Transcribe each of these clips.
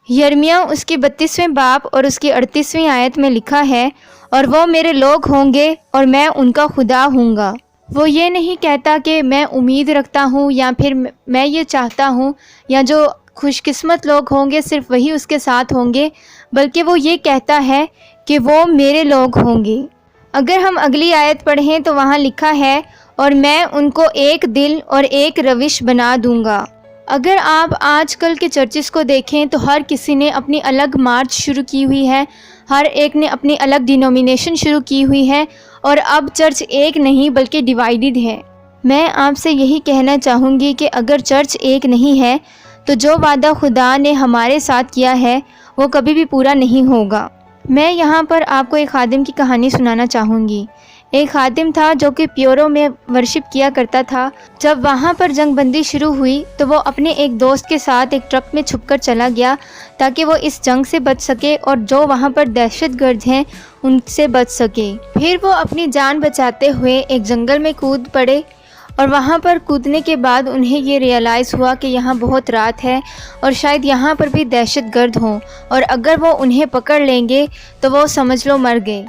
یرمیہ اس کی 32ویں باب اور اس کی 38ویں آیت میں لکھا ہے، اور وہ میرے لوگ ہوں گے اور میں ان کا خدا ہوں گا۔ وہ یہ نہیں کہتا کہ میں امید رکھتا ہوں یا پھر میں یہ چاہتا ہوں، یا جو خوش قسمت لوگ ہوں گے صرف وہی اس کے ساتھ ہوں گے، بلکہ وہ یہ کہتا ہے کہ وہ میرے لوگ ہوں گے۔ اگر ہم اگلی آیت پڑھیں تو وہاں لکھا ہے، اور میں ان کو ایک دل اور ایک روش بنا دوں گا۔ اگر آپ آج کل کے چرچز کو دیکھیں تو ہر کسی نے اپنی الگ مارچ شروع کی ہوئی ہے، ہر ایک نے اپنی الگ ڈینومینیشن شروع کی ہوئی ہے، اور اب چرچ ایک نہیں بلکہ ڈیوائیڈڈ ہے۔ میں آپ سے یہی کہنا چاہوں گی کہ اگر چرچ ایک نہیں ہے تو جو وعدہ خدا نے ہمارے ساتھ کیا ہے وہ کبھی بھی پورا نہیں ہوگا۔ میں یہاں پر آپ کو ایک خادم کی کہانی سنانا چاہوں گی۔ ایک خادم تھا جو کہ پیورو میں ورشپ کیا کرتا تھا۔ جب وہاں پر جنگ بندی شروع ہوئی تو وہ اپنے ایک دوست کے ساتھ ایک ٹرک میں چھپ کر چلا گیا تاکہ وہ اس جنگ سے بچ سکے اور جو وہاں پر دہشت گرد ہیں ان سے بچ سکے۔ پھر وہ اپنی جان بچاتے ہوئے ایک جنگل میں کود پڑے، اور وہاں پر کودنے کے بعد انہیں یہ ریئلائز ہوا کہ یہاں بہت رات ہے اور شاید یہاں پر بھی دہشت گرد ہوں، اور اگر وہ انہیں پکڑ لیں گے تو وہ سمجھ لو مر گئے۔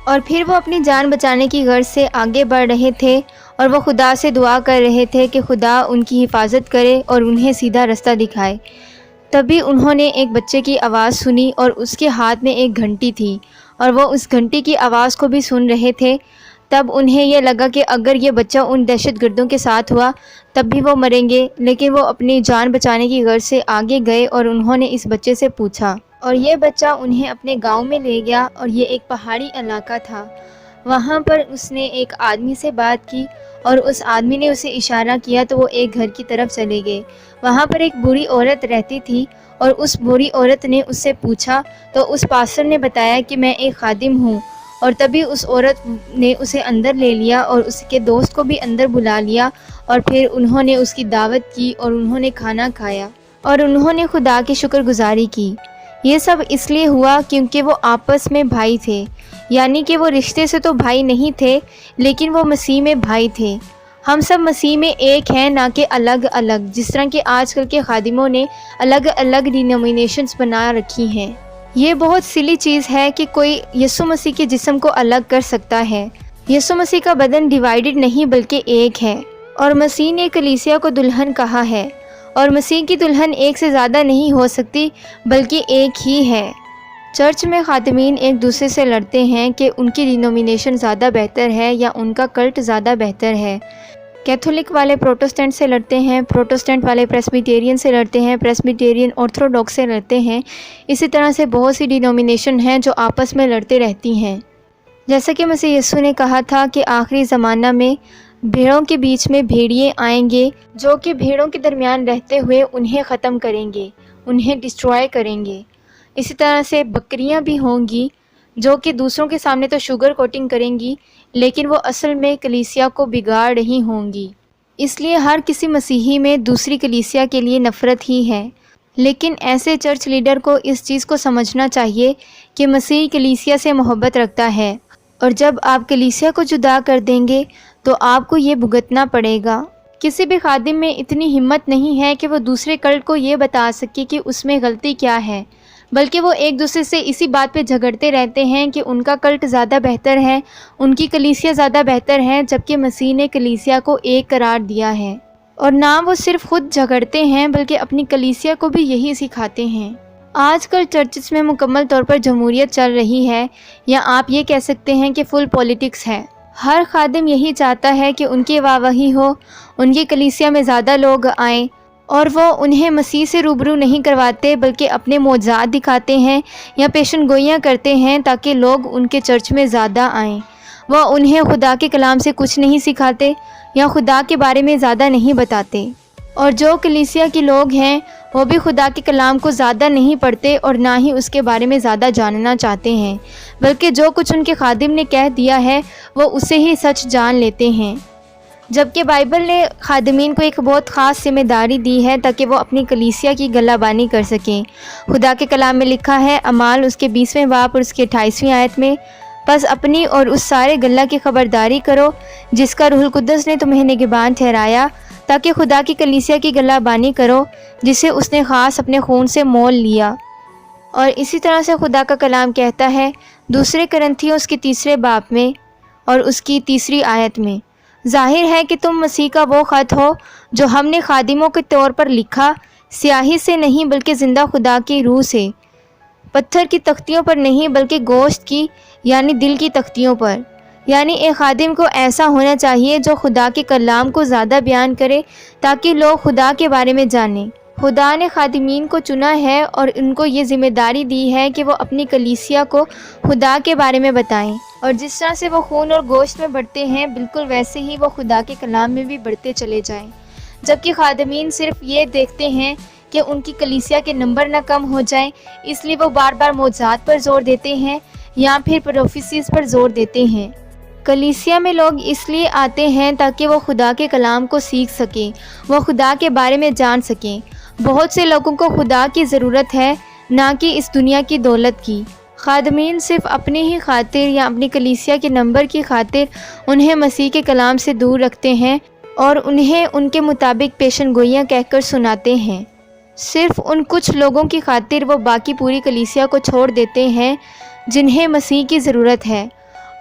اور پھر وہ اپنی جان بچانے کی غرض سے آگے بڑھ رہے تھے اور وہ خدا سے دعا کر رہے تھے کہ خدا ان کی حفاظت کرے اور انہیں سیدھا رستہ دکھائے۔ تبھی انہوں نے ایک بچے کی آواز سنی اور اس کے ہاتھ میں ایک گھنٹی تھی، اور وہ اس گھنٹی کی آواز کو بھی سن رہے تھے۔ تب انہیں یہ لگا کہ اگر یہ بچہ ان دہشت گردوں کے ساتھ ہوا تب بھی وہ مریں گے، لیکن وہ اپنی جان بچانے کی غرض سے آگے گئے اور انہوں نے اس بچے سے پوچھا، اور یہ بچہ انہیں اپنے گاؤں میں لے گیا، اور یہ ایک پہاڑی علاقہ تھا۔ وہاں پر اس نے ایک آدمی سے بات کی اور اس آدمی نے اسے اشارہ کیا تو وہ ایک گھر کی طرف چلے گئے۔ وہاں پر ایک بوڑھی عورت رہتی تھی، اور اس بوڑھی عورت نے اس سے پوچھا تو اس پاسٹر نے بتایا کہ میں ایک خادم ہوں، اور تبھی اس عورت نے اسے اندر لے لیا اور اس کے دوست کو بھی اندر بلا لیا، اور پھر انہوں نے اس کی دعوت کی اور انہوں نے کھانا کھایا اور انہوں نے خدا کی شکر گزاری کی۔ یہ سب اس لیے ہوا کیونکہ وہ آپس میں بھائی تھے، یعنی کہ وہ رشتے سے تو بھائی نہیں تھے لیکن وہ مسیح میں بھائی تھے۔ ہم سب مسیح میں ایک ہیں، نہ کہ الگ الگ، جس طرح کہ آج کل کے خادموں نے الگ الگ ڈینومینیشنز بنا رکھی ہیں۔ یہ بہت سلی چیز ہے کہ کوئی یسوع مسیح کے جسم کو الگ کر سکتا ہے۔ یسوع مسیح کا بدن ڈیوائیڈڈ نہیں بلکہ ایک ہے، اور مسیح نے کلیسیا کو دلہن کہا ہے، اور مسیح کی دلہن ایک سے زیادہ نہیں ہو سکتی بلکہ ایک ہی ہے۔ چرچ میں خادمین ایک دوسرے سے لڑتے ہیں کہ ان کی ڈینومینیشن زیادہ بہتر ہے یا ان کا کلٹ زیادہ بہتر ہے۔ کیتھولک والے پروٹسٹنٹ سے لڑتے ہیں، پروٹسٹنٹ والے پریسبیٹیرین سے لڑتے ہیں، پریسبیٹیرین آرتھوڈاکس سے لڑتے ہیں۔ اسی طرح سے بہت سی ڈینومینیشن ہیں جو آپس میں لڑتے رہتی ہیں۔ جیسا کہ مسیح یسوع نے کہا تھا کہ آخری زمانہ میں بھیڑوں کے بیچ میں بھیڑیے آئیں گے جو کہ بھیڑوں کے درمیان رہتے ہوئے انہیں ختم کریں گے، انہیں ڈسٹرائے کریں گے۔ اسی طرح سے بکریاں بھی ہوں گی جو کہ دوسروں کے سامنے تو شوگر کوٹنگ کریں گی لیکن وہ اصل میں کلیسیا کو بگاڑ رہی ہوں گی۔ اس لیے ہر کسی مسیحی میں دوسری کلیسیا کے لیے نفرت ہی ہے، لیکن ایسے چرچ لیڈر کو اس چیز کو سمجھنا چاہیے کہ مسیح کلیسیا سے محبت رکھتا ہے، اور جب آپ کلیسیا کو جدا کر دیں گے تو آپ کو یہ بھگتنا پڑے گا۔ کسی بھی خادم میں اتنی ہمت نہیں ہے کہ وہ دوسرے کلٹ کو یہ بتا سکے کہ اس میں غلطی کیا ہے، بلکہ وہ ایک دوسرے سے اسی بات پہ جھگڑتے رہتے ہیں کہ ان کا کلٹ زیادہ بہتر ہے، ان کی کلیسیا زیادہ بہتر ہے، جبکہ مسیح نے کلیسیا کو ایک قرار دیا ہے۔ اور نہ وہ صرف خود جھگڑتے ہیں بلکہ اپنی کلیسیا کو بھی یہی سکھاتے ہیں۔ آج کل چرچز میں مکمل طور پر جمہوریت چل رہی ہے، یا آپ یہ کہہ سکتے ہیں کہ فل پولیٹکس ہے۔ ہر خادم یہی چاہتا ہے کہ ان کی واہواہی ہو، ان کی کلیسیا میں زیادہ لوگ آئیں، اور وہ انہیں مسیح سے روبرو نہیں کرواتے بلکہ اپنے معجزات دکھاتے ہیں یا پیشن گوئیاں کرتے ہیں تاکہ لوگ ان کے چرچ میں زیادہ آئیں۔ وہ انہیں خدا کے کلام سے کچھ نہیں سکھاتے یا خدا کے بارے میں زیادہ نہیں بتاتے، اور جو کلیسیا کے لوگ ہیں وہ بھی خدا کے کلام کو زیادہ نہیں پڑھتے اور نہ ہی اس کے بارے میں زیادہ جاننا چاہتے ہیں، بلکہ جو کچھ ان کے خادم نے کہہ دیا ہے وہ اسے ہی سچ جان لیتے ہیں۔ جبکہ بائبل نے خادمین کو ایک بہت خاص ذمہ داری دی ہے تاکہ وہ اپنی کلیسیا کی گلہ بانی کر سکیں۔ خدا کے کلام میں لکھا ہے، اعمال اس کے 20ویں باب اور اس کے 28ویں آیت میں، پس اپنی اور اس سارے گلہ کی خبرداری کرو جس کا روح القدس نے تمہیں نگہبان ٹھہرایا، تاکہ خدا کی کلیسیا کی گلہ بانی کرو جسے اس نے خاص اپنے خون سے مول لیا۔ اور اسی طرح سے خدا کا کلام کہتا ہے دوسرے کرنتھیوں اس کے 3 باب میں اور اس کی 3 آیت میں، ظاہر ہے کہ تم مسیح کا وہ خط ہو جو ہم نے خادموں کے طور پر لکھا، سیاہی سے نہیں بلکہ زندہ خدا کی روح سے، پتھر کی تختیوں پر نہیں بلکہ گوشت کی یعنی دل کی تختیوں پر۔ یعنی ایک خادم کو ایسا ہونا چاہیے جو خدا کے کلام کو زیادہ بیان کرے تاکہ لوگ خدا کے بارے میں جانیں۔ خدا نے خادمین کو چنا ہے اور ان کو یہ ذمہ داری دی ہے کہ وہ اپنی کلیسیا کو خدا کے بارے میں بتائیں، اور جس طرح سے وہ خون اور گوشت میں بڑھتے ہیں بالکل ویسے ہی وہ خدا کے کلام میں بھی بڑھتے چلے جائیں۔ جبکہ خادمین صرف یہ دیکھتے ہیں کہ ان کی کلیسیا کے نمبر نہ کم ہو جائیں، اس لیے وہ بار بار معجزات پر زور دیتے ہیں یا پھر پروفیسیز پر زور دیتے ہیں۔ کلیسیا میں لوگ اس لیے آتے ہیں تاکہ وہ خدا کے کلام کو سیکھ سکیں، وہ خدا کے بارے میں جان سکیں۔ بہت سے لوگوں کو خدا کی ضرورت ہے، نہ کہ اس دنیا کی دولت کی۔ خادمین صرف اپنی ہی خاطر یا اپنی کلیسیا کے نمبر کی خاطر انہیں مسیح کے کلام سے دور رکھتے ہیں اور انہیں ان کے مطابق پیشن گوئیاں کہہ کر سناتے ہیں۔ صرف ان کچھ لوگوں کی خاطر وہ باقی پوری کلیسیا کو چھوڑ دیتے ہیں جنہیں مسیح کی ضرورت ہے۔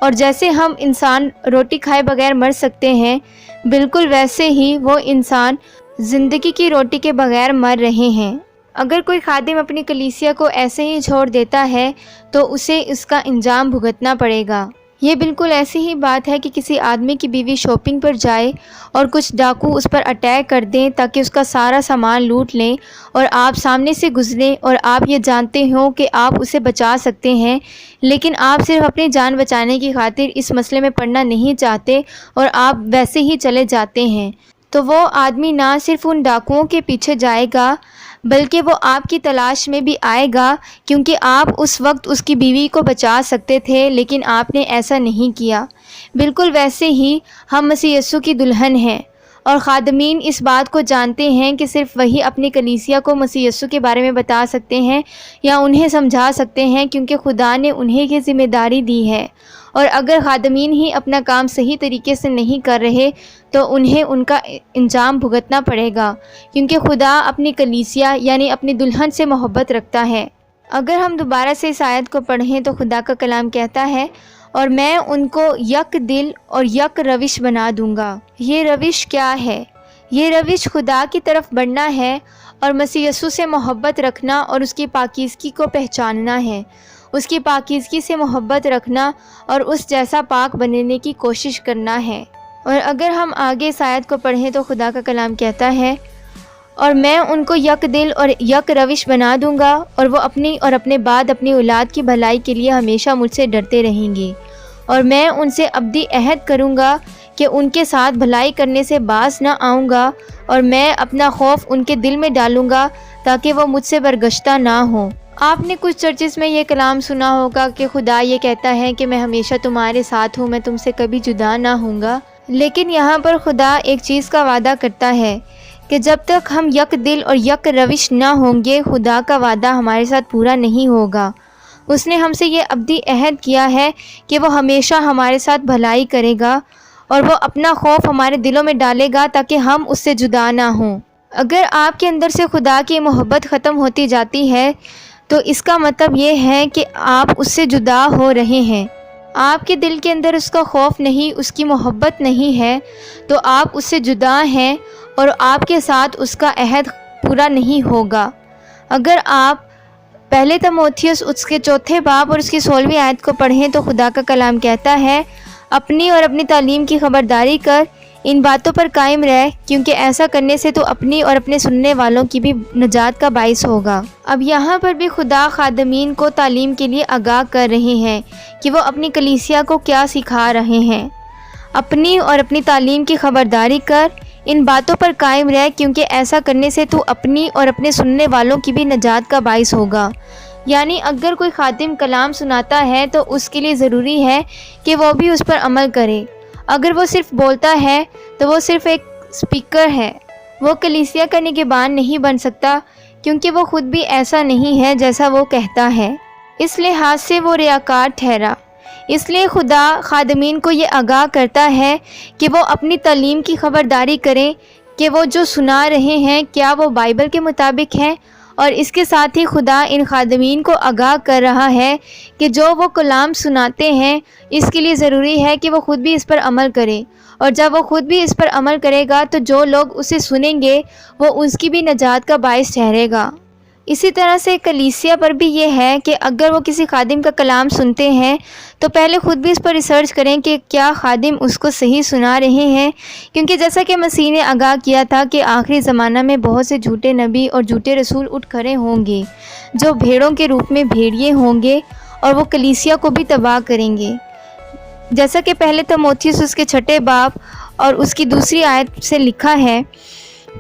اور جیسے ہم انسان روٹی کھائے بغیر مر سکتے ہیں، بالکل ویسے ہی وہ انسان زندگی کی روٹی کے بغیر مر رہے ہیں۔ اگر کوئی خادم اپنی کلیسیا کو ایسے ہی چھوڑ دیتا ہے تو اسے اس کا انجام بھگتنا پڑے گا۔ یہ بالکل ایسی ہی بات ہے کہ کسی آدمی کی بیوی شاپنگ پر جائے اور کچھ ڈاکو اس پر اٹیک کر دیں تاکہ اس کا سارا سامان لوٹ لیں، اور آپ سامنے سے گزریں اور آپ یہ جانتے ہوں کہ آپ اسے بچا سکتے ہیں، لیکن آپ صرف اپنی جان بچانے کی خاطر اس مسئلے میں پڑنا نہیں چاہتے اور آپ ویسے ہی چلے جاتے ہیں، تو وہ آدمی نہ صرف ان ڈاکوؤں کے پیچھے جائے گا بلکہ وہ آپ کی تلاش میں بھی آئے گا، کیونکہ آپ اس وقت اس کی بیوی کو بچا سکتے تھے لیکن آپ نے ایسا نہیں کیا۔ بالکل ویسے ہی ہم مسیح یسوع کی دلہن ہیں، اور خادمین اس بات کو جانتے ہیں کہ صرف وہی اپنی کلیسیا کو مسیح یسوع کے بارے میں بتا سکتے ہیں یا انہیں سمجھا سکتے ہیں، کیونکہ خدا نے انہیں یہ ذمہ داری دی ہے۔ اور اگر خادمین ہی اپنا کام صحیح طریقے سے نہیں کر رہے تو انہیں ان کا انجام بھگتنا پڑے گا، کیونکہ خدا اپنی کلیسیا یعنی اپنی دلہن سے محبت رکھتا ہے۔ اگر ہم دوبارہ سے اس آیت کو پڑھیں تو خدا کا کلام کہتا ہے اور میں ان کو یک دل اور یک روش بنا دوں گا۔ یہ روش کیا ہے؟ یہ روش خدا کی طرف بڑھنا ہے اور مسیح یسوع سے محبت رکھنا اور اس کی پاکیزگی کو پہچاننا ہے، اس کی پاکیزگی سے محبت رکھنا اور اس جیسا پاک بننے کی کوشش کرنا ہے۔ اور اگر ہم آگے اس آیت کو پڑھیں تو خدا کا کلام کہتا ہے اور میں ان کو یک دل اور یک روش بنا دوں گا، اور وہ اپنی اور اپنے بعد اپنی اولاد کی بھلائی کے لیے ہمیشہ مجھ سے ڈرتے رہیں گے، اور میں ان سے ابدی عہد کروں گا کہ ان کے ساتھ بھلائی کرنے سے باز نہ آؤں گا، اور میں اپنا خوف ان کے دل میں ڈالوں گا تاکہ وہ مجھ سے برگشتہ نہ ہوں۔ آپ نے کچھ چرچز میں یہ کلام سنا ہوگا کہ خدا یہ کہتا ہے کہ میں ہمیشہ تمہارے ساتھ ہوں، میں تم سے کبھی جدا نہ ہوں گا، لیکن یہاں پر خدا ایک چیز کا وعدہ کرتا ہے کہ جب تک ہم یک دل اور یک روش نہ ہوں گے خدا کا وعدہ ہمارے ساتھ پورا نہیں ہوگا۔ اس نے ہم سے یہ ابدی عہد کیا ہے کہ وہ ہمیشہ ہمارے ساتھ بھلائی کرے گا اور وہ اپنا خوف ہمارے دلوں میں ڈالے گا تاکہ ہم اس سے جدا نہ ہوں۔ اگر آپ کے اندر سے خدا کی محبت ختم ہوتی جاتی ہے تو اس کا مطلب یہ ہے کہ آپ اس سے جدا ہو رہے ہیں۔ آپ کے دل کے اندر اس کا خوف نہیں، اس کی محبت نہیں ہے، تو آپ اس سے جدا ہیں اور آپ کے ساتھ اس کا عہد پورا نہیں ہوگا۔ اگر آپ پہلے تیموتھیوس اس کے 4 باب اور اس کی 16ویں آیت کو پڑھیں تو خدا کا کلام کہتا ہے اپنی اور اپنی تعلیم کی خبرداری کر، ان باتوں پر قائم رہ، کیونکہ ایسا کرنے سے تو اپنی اور اپنے سننے والوں کی بھی نجات کا باعث ہوگا۔ اب یہاں پر بھی خدا خادمین کو تعلیم کے لیے آگاہ کر رہے ہیں کہ وہ اپنی کلیسیا کو کیا سکھا رہے ہیں۔ اپنی اور اپنی تعلیم کی خبرداری کر، ان باتوں پر قائم رہ، کیونکہ ایسا کرنے سے تو اپنی اور اپنے سننے والوں کی بھی نجات کا باعث ہوگا۔ یعنی اگر کوئی خادم کلام سناتا ہے تو اس کے لیے ضروری ہے کہ وہ بھی اس پر عمل کرے۔ اگر وہ صرف بولتا ہے تو وہ صرف ایک سپیکر ہے، وہ کلیسیا کا نگہبان نہیں بن سکتا، کیونکہ وہ خود بھی ایسا نہیں ہے جیسا وہ کہتا ہے، اس لحاظ سے وہ ریاکار ٹھہرا۔ اس لیے خدا خادمین کو یہ آگاہ کرتا ہے کہ وہ اپنی تعلیم کی خبرداری کریں کہ وہ جو سنا رہے ہیں کیا وہ بائبل کے مطابق ہے، اور اس کے ساتھ ہی خدا ان خادمین کو آگاہ کر رہا ہے کہ جو وہ کلام سناتے ہیں اس کے لیے ضروری ہے کہ وہ خود بھی اس پر عمل کرے، اور جب وہ خود بھی اس پر عمل کرے گا تو جو لوگ اسے سنیں گے وہ اس کی بھی نجات کا باعث ٹھہرے گا۔ اسی طرح سے کلیسیا پر بھی یہ ہے کہ اگر وہ کسی خادم کا کلام سنتے ہیں تو پہلے خود بھی اس پر ریسرچ کریں کہ کیا خادم اس کو صحیح سنا رہے ہیں، کیونکہ جیسا کہ مسیح نے آگاہ کیا تھا کہ آخری زمانہ میں بہت سے جھوٹے نبی اور جھوٹے رسول اٹھ کھڑے ہوں گے جو بھیڑوں کے روپ میں بھیڑیے ہوں گے، اور وہ کلیسیا کو بھی تباہ کریں گے۔ جیسا کہ پہلے تیموتھیوس اس کے 6 باب اور اس کی 2 آیت سے لکھا ہے،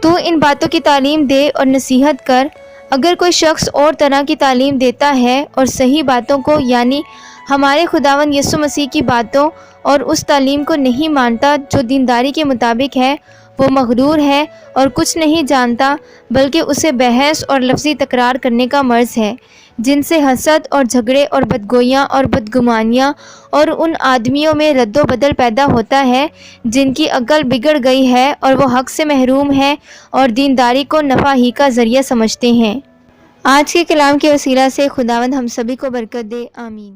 تو ان باتوں کی تعلیم دے اور نصیحت کر۔ اگر کوئی شخص اور طرح کی تعلیم دیتا ہے اور صحیح باتوں کو یعنی ہمارے خداوند یسوع مسیح کی باتوں اور اس تعلیم کو نہیں مانتا جو دینداری کے مطابق ہے، وہ مغرور ہے اور کچھ نہیں جانتا، بلکہ اسے بحث اور لفظی تکرار کرنے کا مرض ہے، جن سے حسد اور جھگڑے اور بدگوئیاں اور بدگمانیاں اور ان آدمیوں میں رد و بدل پیدا ہوتا ہے جن کی عقل بگڑ گئی ہے اور وہ حق سے محروم ہیں اور دینداری کو نفع ہی کا ذریعہ سمجھتے ہیں۔ آج کے کلام کے وسیلہ سے خداوند ہم سبھی کو برکت دے، آمین۔